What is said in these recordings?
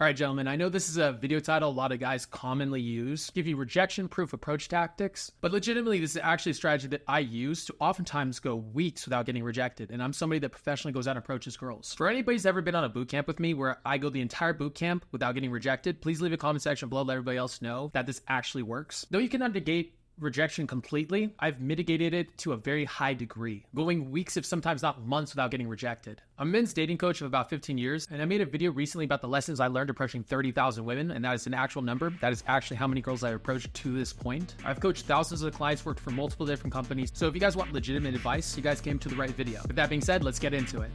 All right, gentlemen, I know this is a video title a lot of guys commonly use, give you rejection-proof approach tactics, but legitimately this is actually a strategy that I use to oftentimes go weeks without getting rejected, and I'm somebody that professionally goes out and approaches girls. For anybody who's ever been on a bootcamp with me where I go the entire bootcamp without getting rejected, please leave a comment section below, let everybody else know that this actually works. Though you cannot negate rejection completely, I've mitigated it to a very high degree, going weeks if sometimes not months without getting rejected. I'm a men's dating coach of about 15 years, and I made a video recently about the lessons I learned approaching 30,000 women, and that is an actual number. That is actually how many girls I've approached to this point. I've coached thousands of clients, worked for multiple different companies, so if you guys want legitimate advice, you guys came to the right video. With that being said, let's get into it.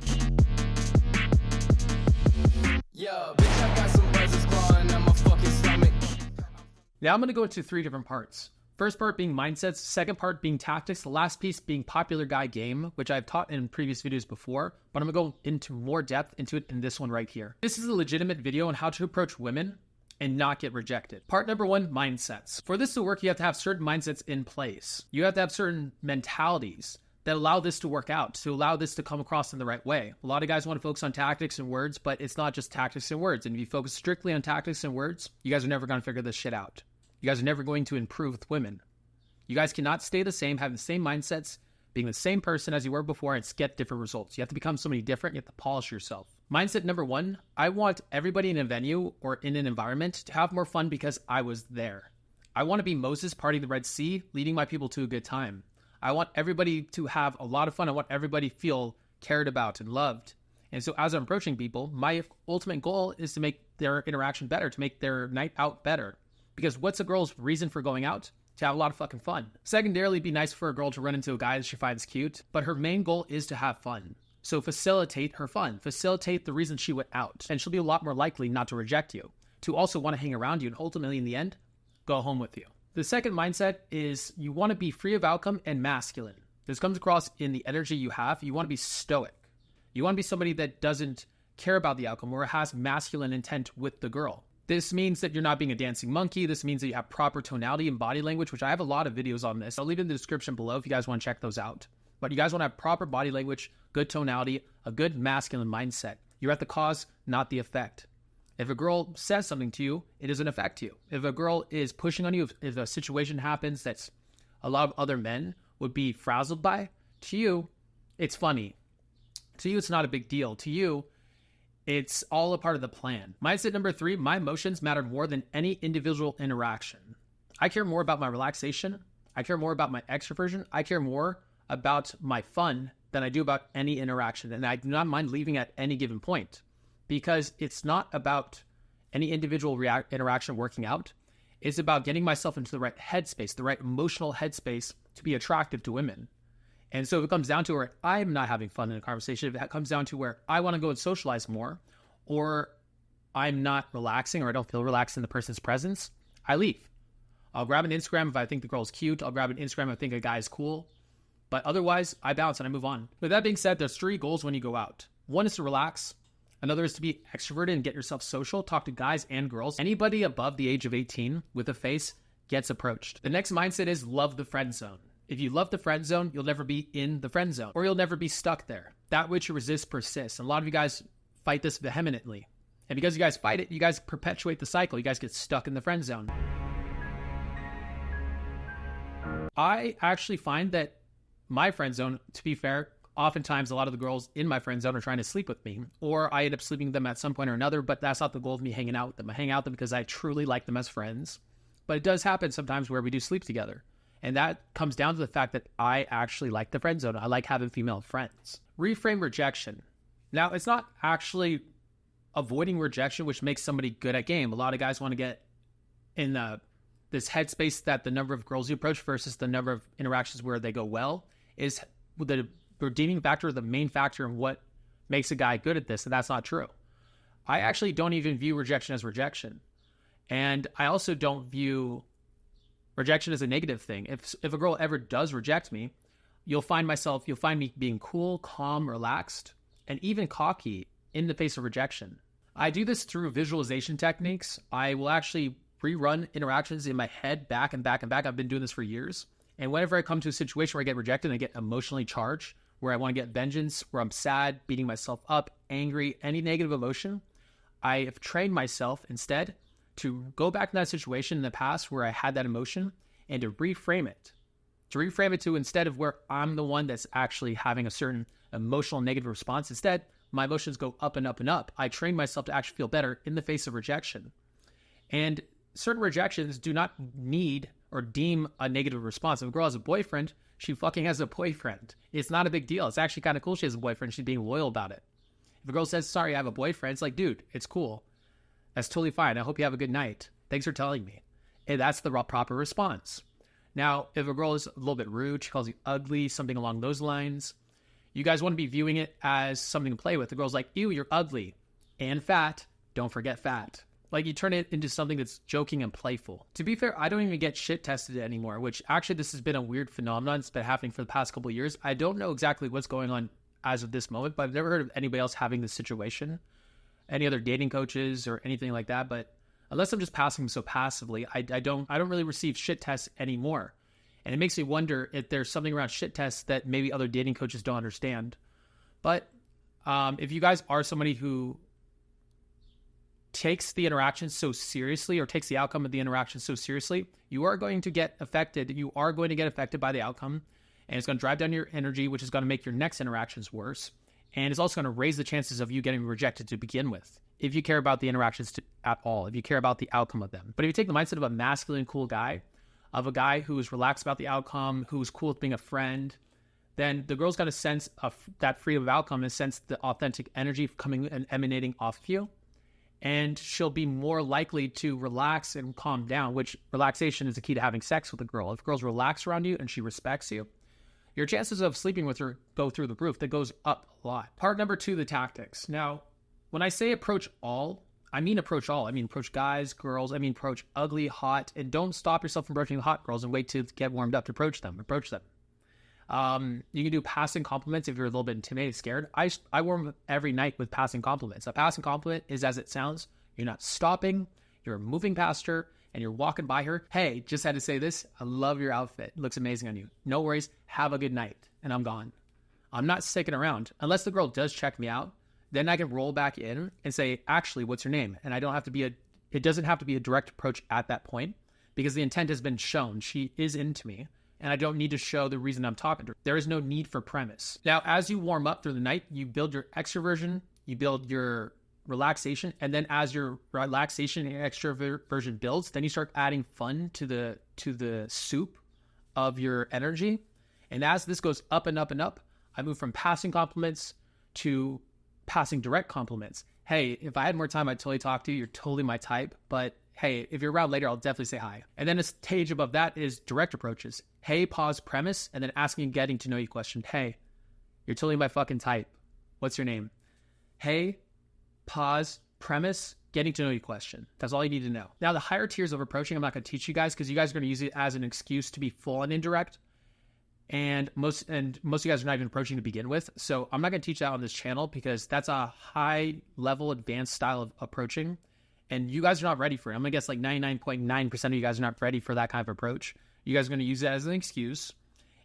Yo, bitch, I got some buzzes clawing at my fucking stomach. Now I'm going to go into 3 different parts. First part being mindsets, second part being tactics, the last piece being popular guy game, which I've taught in previous videos before, but I'm gonna go into more depth into it in this one right here. This is a legitimate video on how to approach women and not get rejected. Part number 1, mindsets. For this to work, you have to have certain mindsets in place. You have to have certain mentalities that allow this to work out, to allow this to come across in the right way. A lot of guys want to focus on tactics and words, but it's not just tactics and words. And if you focus strictly on tactics and words, you guys are never gonna figure this shit out. You guys are never going to improve with women. You guys cannot stay the same, have the same mindsets, being the same person as you were before, and get different results. You have to become somebody different. You have to polish yourself. Mindset number 1, I want everybody in a venue or in an environment to have more fun because I was there. I want to be Moses parting the Red Sea, leading my people to a good time. I want everybody to have a lot of fun. I want everybody to feel cared about and loved. And so as I'm approaching people, my ultimate goal is to make their interaction better, to make their night out better. Because what's a girl's reason for going out? To have a lot of fucking fun. Secondarily, it'd be nice for a girl to run into a guy that she finds cute, but her main goal is to have fun. So facilitate her fun. Facilitate the reason she went out. And she'll be a lot more likely not to reject you, to also want to hang around you and ultimately in the end, go home with you. The second mindset is you want to be free of outcome and masculine. This comes across in the energy you have. You want to be stoic. You want to be somebody that doesn't care about the outcome or has masculine intent with the girl. This means that you're not being a dancing monkey. This means that you have proper tonality and body language, which I have a lot of videos on this. I'll leave it in the description below if you guys want to check those out. But you guys want to have proper body language, good tonality, a good masculine mindset. You're at the cause, not the effect. If a girl says something to you, it doesn't affect you. If a girl is pushing on you, if a situation happens that's a lot of other men would be frazzled by, to you, it's funny. To you, it's not a big deal. To you, it's all a part of the plan. Mindset number 3, my emotions matter more than any individual interaction. I care more about my relaxation. I care more about my extroversion. I care more about my fun than I do about any interaction. And I do not mind leaving at any given point because it's not about any individual interaction working out. It's about getting myself into the right headspace, the right emotional headspace to be attractive to women. And so if it comes down to where I'm not having fun in a conversation, if it comes down to where I want to go and socialize more, or I'm not relaxing or I don't feel relaxed in the person's presence, I leave. I'll grab an Instagram if I think the girl's cute. I'll grab an Instagram if I think a guy's cool. But otherwise, I bounce and I move on. With that being said, there's 3 goals when you go out. One is to relax. Another is to be extroverted and get yourself social, talk to guys and girls. Anybody above the age of 18 with a face gets approached. The next mindset is love the friend zone. If you love the friend zone, you'll never be in the friend zone, or you'll never be stuck there. That which you resist persists. And a lot of you guys fight this vehemently. And because you guys fight it, you guys perpetuate the cycle. You guys get stuck in the friend zone. I actually find that my friend zone, to be fair, oftentimes a lot of the girls in my friend zone are trying to sleep with me, or I end up sleeping with them at some point or another, but that's not the goal of me hanging out with them. I hang out with them because I truly like them as friends. But it does happen sometimes where we do sleep together. And that comes down to the fact that I actually like the friend zone. I like having female friends. Reframe rejection. Now, it's not actually avoiding rejection, which makes somebody good at game. A lot of guys want to get in this headspace that the number of girls you approach versus the number of interactions where they go well is the redeeming factor, the main factor in what makes a guy good at this. And that's not true. I actually don't even view rejection as rejection. And I also don't view rejection is a negative thing. If a girl ever does reject me, you'll find me being cool, calm, relaxed, and even cocky in the face of rejection. I do this through visualization techniques. I will actually rerun interactions in my head back and back and back. I've been doing this for years. And whenever I come to a situation where I get rejected and I get emotionally charged, where I want to get vengeance, where I'm sad, beating myself up, angry, any negative emotion, I have trained myself instead to go back to that situation in the past where I had that emotion and to reframe it. To reframe it to, instead of where I'm the one that's actually having a certain emotional negative response, instead, my emotions go up and up and up. I train myself to actually feel better in the face of rejection. And certain rejections do not need or deem a negative response. If a girl has a boyfriend, she fucking has a boyfriend. It's not a big deal. It's actually kind of cool she has a boyfriend. She's being loyal about it. If a girl says, sorry, I have a boyfriend, it's like, dude, it's cool. That's totally fine. I hope you have a good night. Thanks for telling me. And that's the proper response. Now, if a girl is a little bit rude, she calls you ugly, something along those lines, you guys want to be viewing it as something to play with. The girl's like, ew, you're ugly and fat. Don't forget fat. Like, you turn it into something that's joking and playful. To be fair, I don't even get shit tested anymore, which actually this has been a weird phenomenon. It's been happening for the past couple of years. I don't know exactly what's going on as of this moment, but I've never heard of anybody else having this situation, any other dating coaches or anything like that. But unless I'm just passing them so passively, I don't really receive shit tests anymore. And it makes me wonder if there's something around shit tests that maybe other dating coaches don't understand. But if you guys are somebody who takes the interaction so seriously or takes the outcome of the interaction so seriously, you are going to get affected. You are going to get affected by the outcome, and it's going to drive down your energy, which is going to make your next interactions worse. And it's also going to raise the chances of you getting rejected to begin with, if you care about the interactions at all, if you care about the outcome of them. But if you take the mindset of a masculine, cool guy, of a guy who is relaxed about the outcome, who's cool with being a friend, then the girl's got a sense of that freedom of outcome and sense the authentic energy coming and emanating off of you. And she'll be more likely to relax and calm down, which relaxation is the key to having sex with a girl. If a girl's relaxed around you and she respects you, your chances of sleeping with her go through the roof. That goes up a lot. Part number 2, the tactics. Now, when I say approach all, I mean approach all. I mean approach guys, girls. I mean approach ugly, hot, and don't stop yourself from approaching the hot girls and wait to get warmed up to approach them. Approach them. You can do passing compliments if you're a little bit intimidated, scared. I warm up every night with passing compliments. A passing compliment is as it sounds. You're not stopping. You're moving past her and you're walking by her. Hey, just had to say this. I love your outfit. It looks amazing on you. No worries. Have a good night. And I'm gone. I'm not sticking around. Unless the girl does check me out, then I can roll back in and say, actually, what's your name? And I don't have to be it doesn't have to be a direct approach at that point because the intent has been shown. She is into me. And I don't need to show the reason I'm talking to her. There is no need for premise. Now, as you warm up through the night, you build your extroversion, you build your relaxation, and then as your relaxation and extroversion builds, then you start adding fun to the soup of your energy. And as this goes up and up and up, I move from passing compliments to passing direct compliments. Hey, if I had more time, I'd totally talk to you. You're totally my type, but hey, if you're around later, I'll definitely say hi. And then a stage above that is direct approaches. Hey, pause, premise, and then asking and getting to know you question. Hey, you're totally my fucking type. What's your name? Hey, pause, premise, getting to know you question. That's all you need to know. Now, the higher tiers of approaching, I'm not going to teach you guys because you guys are going to use it as an excuse to be full and indirect. And most of you guys are not even approaching to begin with. So I'm not going to teach that on this channel because that's a high level advanced style of approaching. And you guys are not ready for it. I'm going to guess like 99.9% of you guys are not ready for that kind of approach. You guys are going to use that as an excuse.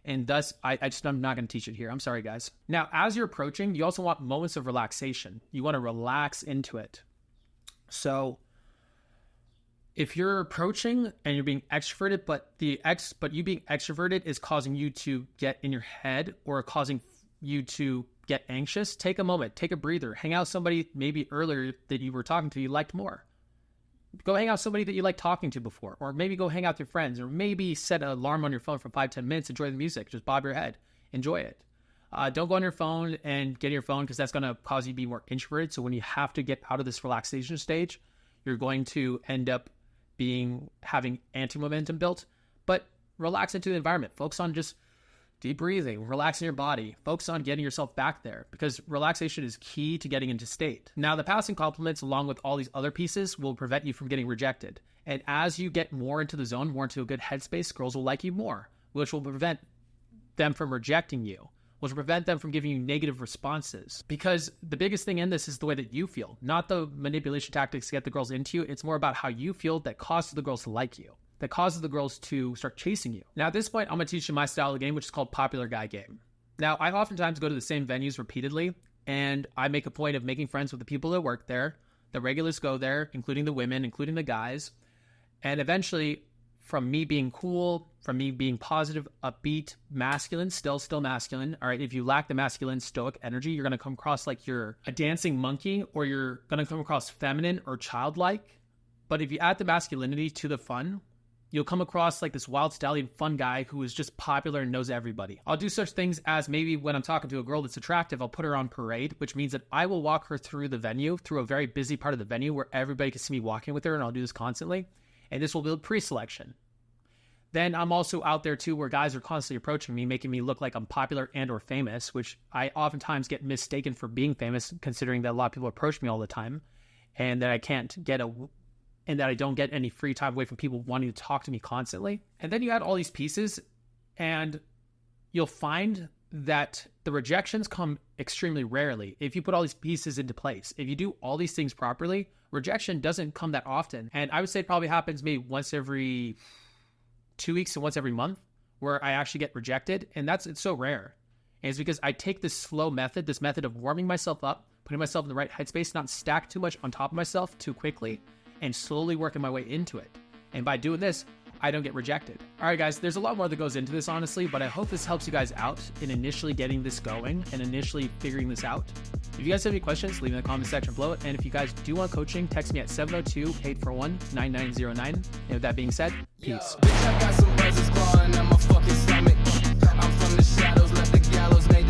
And thus, I'm not going to teach it here. I'm sorry, guys. Now, as you're approaching, you also want moments of relaxation. You want to relax into it. So if you're approaching and you're being extroverted, but you being extroverted is causing you to get in your head or causing you to get anxious, take a moment, take a breather, hang out with somebody maybe earlier that you were talking to you liked more. Go hang out with somebody that you liked talking to before, or maybe go hang out with your friends, or maybe set an alarm on your phone for 5-10 minutes, enjoy the music, just bob your head, enjoy it. Don't go on your phone and get your phone because that's going to cause you to be more introverted. So when you have to get out of this relaxation stage, you're going to end up having anti-momentum built. But relax into the environment. Focus on just deep breathing, relaxing your body, focus on getting yourself back there because relaxation is key to getting into state. Now, the passing compliments, along with all these other pieces, will prevent you from getting rejected. And as you get more into the zone, more into a good headspace, girls will like you more, which will prevent them from rejecting you, which will prevent them from giving you negative responses. Because the biggest thing in this is the way that you feel, not the manipulation tactics to get the girls into you. It's more about how you feel that causes the girls to like you, that causes the girls to start chasing you. Now, at this point, I'm going to teach you my style of game, which is called popular guy game. Now, I oftentimes go to the same venues repeatedly, and I make a point of making friends with the people that work there, The regulars go there, including the women, including the guys. And eventually, from me being cool, from me being positive, upbeat, masculine, still masculine. All right, if you lack the masculine stoic energy, you're going to come across like you're a dancing monkey, or you're going to come across feminine or childlike. But if you add the masculinity to the fun, you'll come across like this wild stallion fun guy who is just popular and knows everybody. I'll do such things as maybe when I'm talking to a girl that's attractive, I'll put her on parade, which means that I will walk her through the venue, through a very busy part of the venue where everybody can see me walking with her, and I'll do this constantly. And this will build pre-selection. Then I'm also out there too where guys are constantly approaching me, making me look like I'm popular and or famous, which I oftentimes get mistaken for being famous, considering that a lot of people approach me all the time, and that I don't get any free time away from people wanting to talk to me constantly. And then you add all these pieces, and you'll find that the rejections come extremely rarely if you put all these pieces into place. If you do all these things properly, rejection doesn't come that often. And I would say it probably happens maybe once every 2 weeks and once every month where I actually get rejected. And it's so rare. And it's because I take this slow method, this method of warming myself up, putting myself in the right headspace, not stack too much on top of myself too quickly, and slowly working my way into it. And by doing this, I don't get rejected. All right, guys, there's a lot more that goes into this, honestly, but I hope this helps you guys out in initially getting this going and initially figuring this out. If you guys have any questions, leave them in the comment section below. And if you guys do want coaching, text me at 702-841-9909. And with that being said, peace. Bitch, I got some buzzers clawing at my fucking stomach. I'm from the shadows, let the gallows make